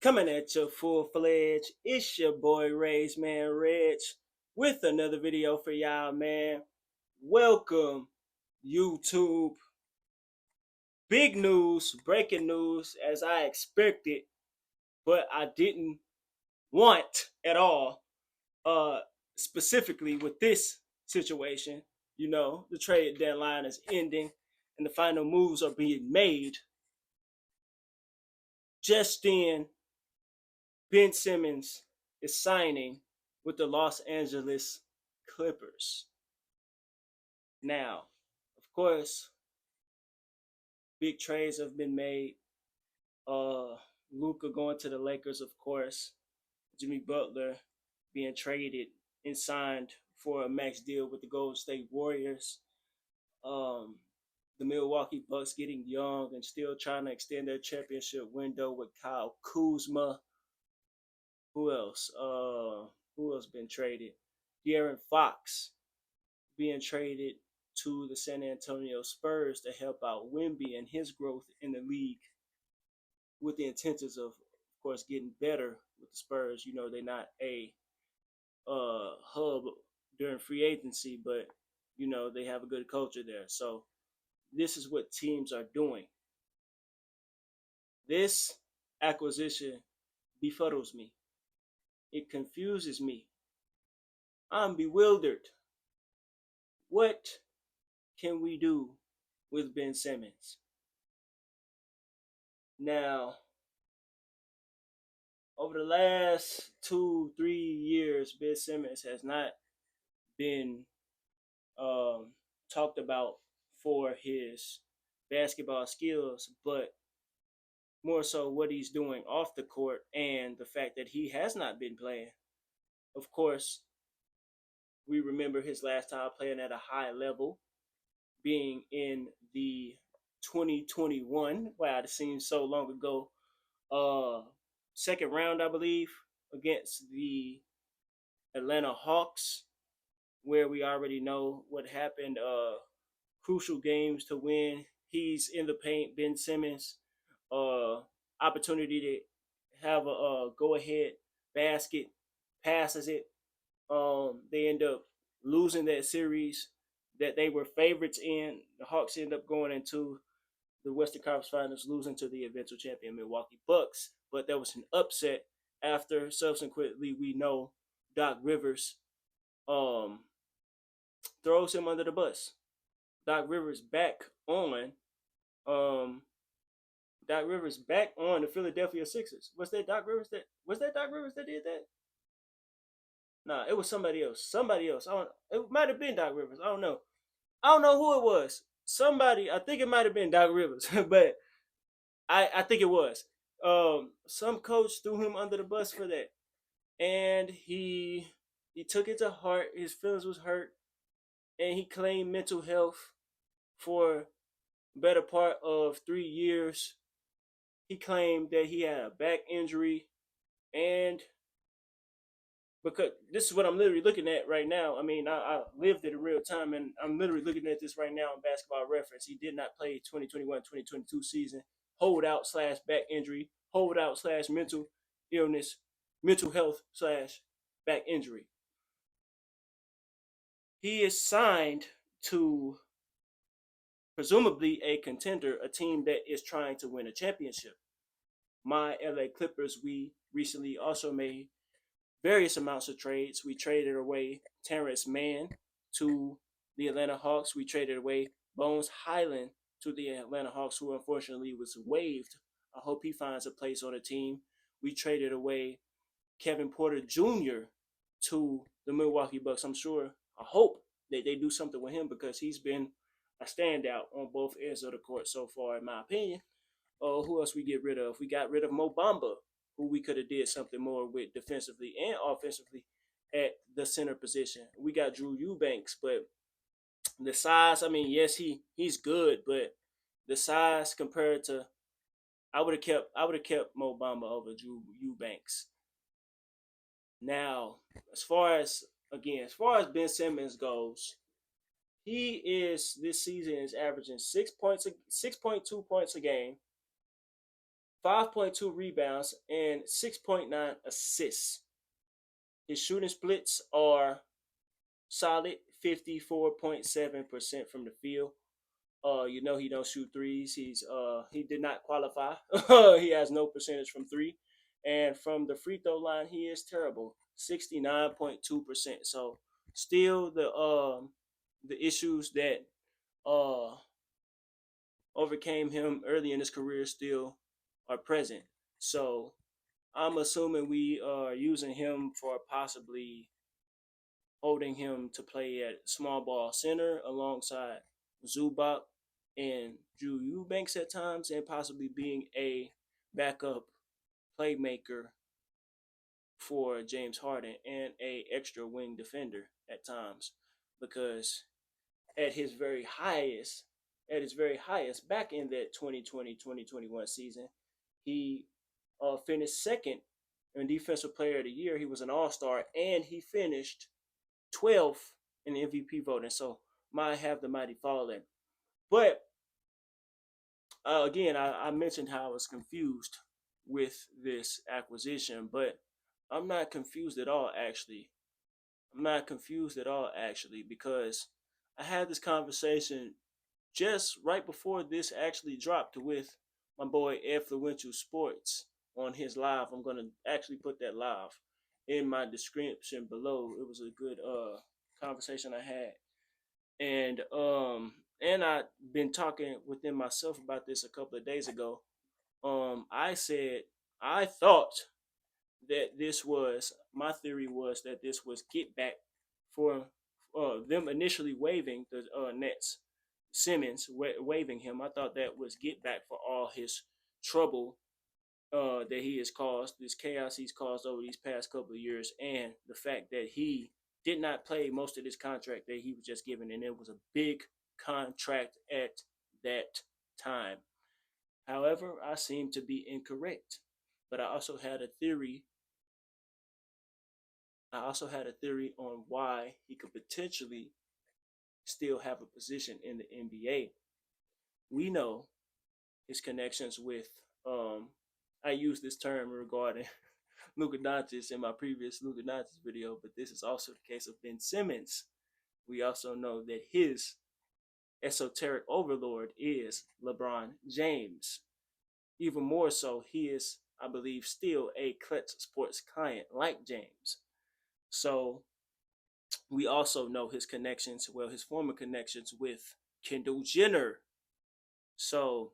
Coming at you full-fledged. It's your boy Ray's Man Reg with another video for y'all, man. Welcome, YouTube. Big news, breaking news, as I expected, but I didn't want at all. Uh, Specifically with this situation, the trade deadline is ending and the final moves are being made. Just then, Ben Simmons is signing with the Los Angeles Clippers. Now, of course, big trades have been made. Luka going to the Lakers, of course. Jimmy Butler being traded and signed for a max deal with the Golden State Warriors. Um, the Milwaukee Bucks getting young and still trying to extend their championship window with Kyle Kuzma. Who else? Who else been traded? De'Aaron Fox being traded to the San Antonio Spurs to help out Wemby and his growth in the league, with the intentions of course, getting better with the Spurs. They're not a hub during free agency, but they have a good culture there. So this is what teams are doing. This acquisition befuddles me. It confuses me. I'm bewildered. What can we do with Ben Simmons? Now, over the last 2-3 years, Ben Simmons has not been talked about for his basketball skills, but more so what he's doing off the court and the fact that he has not been playing. Of course, we remember his last time playing at a high level being in the 2021. Wow, it seems so long ago. Second round, I believe, against the Atlanta Hawks, where we already know what happened. Crucial games to win. He's in the paint. Ben Simmons, opportunity to have a go-ahead basket, passes it. They end up losing that series that they were favorites in. The Hawks end up going into the Western Conference Finals, losing to the eventual champion Milwaukee Bucks. But there was an upset after. Subsequently, we know Doc Rivers throws him under the bus. Doc Rivers back on um Doc Rivers back on the Philadelphia Sixers. Was that Doc Rivers that did that? Nah, it was somebody else. Somebody else. It might have been Doc Rivers. I don't know. I don't know who it was. Somebody, I think it might have been Doc Rivers, but I think it was. Some coach threw him under the bus for that. And he took it to heart. His feelings was hurt. And he claimed mental health for better part of 3 years. He claimed that he had a back injury, and because this is what I'm literally looking at right now. I mean, I lived it in real time, and I'm literally looking at this right now on Basketball Reference. He did not play 2021-2022 season. Hold out slash back injury. Hold out slash mental illness. Mental health slash back injury. He is signed to presumably a contender, a team that is trying to win a championship. My LA Clippers, we recently also made various amounts of trades. We traded away Terrence Mann to the Atlanta Hawks. We traded away Bones Highland to the Atlanta Hawks, who unfortunately was waived. I hope he finds a place on the team. We traded away Kevin Porter Jr. to the Milwaukee Bucks. I hope that they do something with him because he's been a standout on both ends of the court so far, in my opinion. Who else we get rid of? We got rid of Mo Bamba, who we could have did something more with defensively and offensively at the center position. We got Drew Eubanks, but the size, I mean, yes, he's good, but the size compared to I would have kept Mo Bamba over Drew Eubanks. Now, as far as Ben Simmons goes, he is this season is averaging 6.2 points a game, 5.2 rebounds, and 6.9 assists. His shooting splits are solid, 54.7% from the field. He don't shoot threes. He did not qualify. He has no percentage from three, and from the free throw line, he is terrible, 69.2%. So still the issues that uh overcame him early in his career still are present. So I'm assuming we are using him for possibly holding him to play at small ball center alongside Zubac and Drew Eubanks at times, and possibly being a backup playmaker for James Harden and a extra wing defender at times, because at his very highest back in that 2020-2021 season, he finished second in defensive player of the year. He was an all-star, and he finished 12th in the MVP voting. So might have the mighty fallen. But again, I mentioned how I was confused with this acquisition, but I'm not confused at all, actually. I'm not confused at all, actually, because I had this conversation just right before this actually dropped with my boy Influential Sports on his live. I'm gonna actually put that live in my description below. It was a good conversation I had, and I've been talking within myself about this a couple of days ago. I said I thought that this was my theory was that this was get back for them initially waiving the Nets. Simmons waiving him. I thought that was get back for all his trouble that he has caused, this chaos he's caused over these past couple of years, and the fact that he did not play most of this contract that he was just given, and it was a big contract at that time. However, I seem to be incorrect, but I also had a theory on why he could potentially still have a position in the NBA. We know his connections with I used this term regarding Luka Doncic in my previous Luka Doncic video, but this is also the case of Ben Simmons. We also know that his esoteric overlord is LeBron James. Even more so, he is, I believe, still a Clutch Sports client like James. So we also know his connections, well, his former connections with Kendall Jenner. So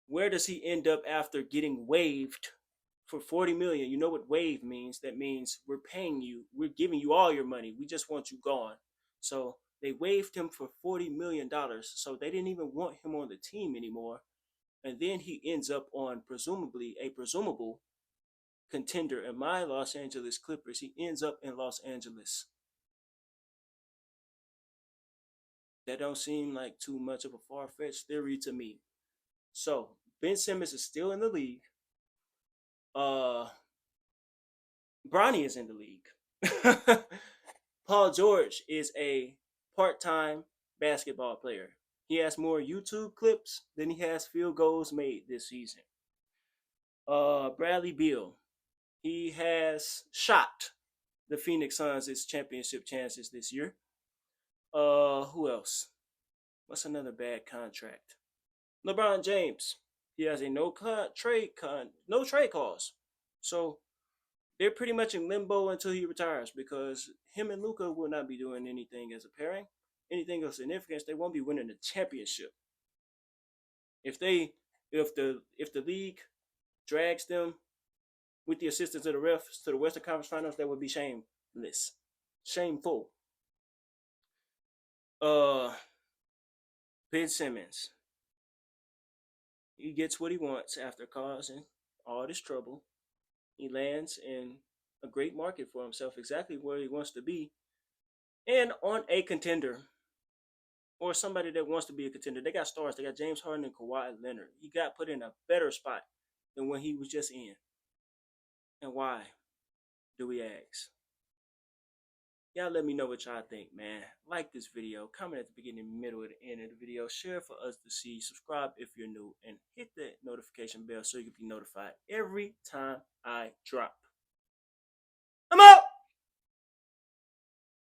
where does he end up after getting waived for 40 million? You know what waive means? That means we're paying you, we're giving you all your money. We just want you gone. So they waived him for $40 million. So they didn't even want him on the team anymore. And then he ends up on presumably a presumable contender in my Los Angeles Clippers. He ends up in Los Angeles. That don't seem like too much of a far-fetched theory to me. So Ben Simmons is still in the league. Uh, Bronny is in the league. Paul George is a part-time basketball player. He has more YouTube clips than he has field goals made this season. Bradley Beal, he has shot the Phoenix Suns its championship chances this year. Who else? What's another bad contract? LeBron James. He has a no trade clause. So they're pretty much in limbo until he retires, because him and Luka will not be doing anything as a pairing, anything of significance. They won't be winning the championship. If the league drags them with the assistance of the refs to the Western Conference Finals, that would be shameless, shameful. Uh, Ben Simmons, he gets what he wants after causing all this trouble. He lands in a great market for himself, exactly where he wants to be, and on a contender, or somebody that wants to be a contender. They got stars. They got James Harden and Kawhi Leonard. He got put in a better spot than when he was just in. And why, do we ask? Y'all let me know what y'all think, man. Like this video, comment at the beginning, middle, and end of the video. Share for us to see. Subscribe if you're new, and hit that notification bell so you can be notified every time I drop.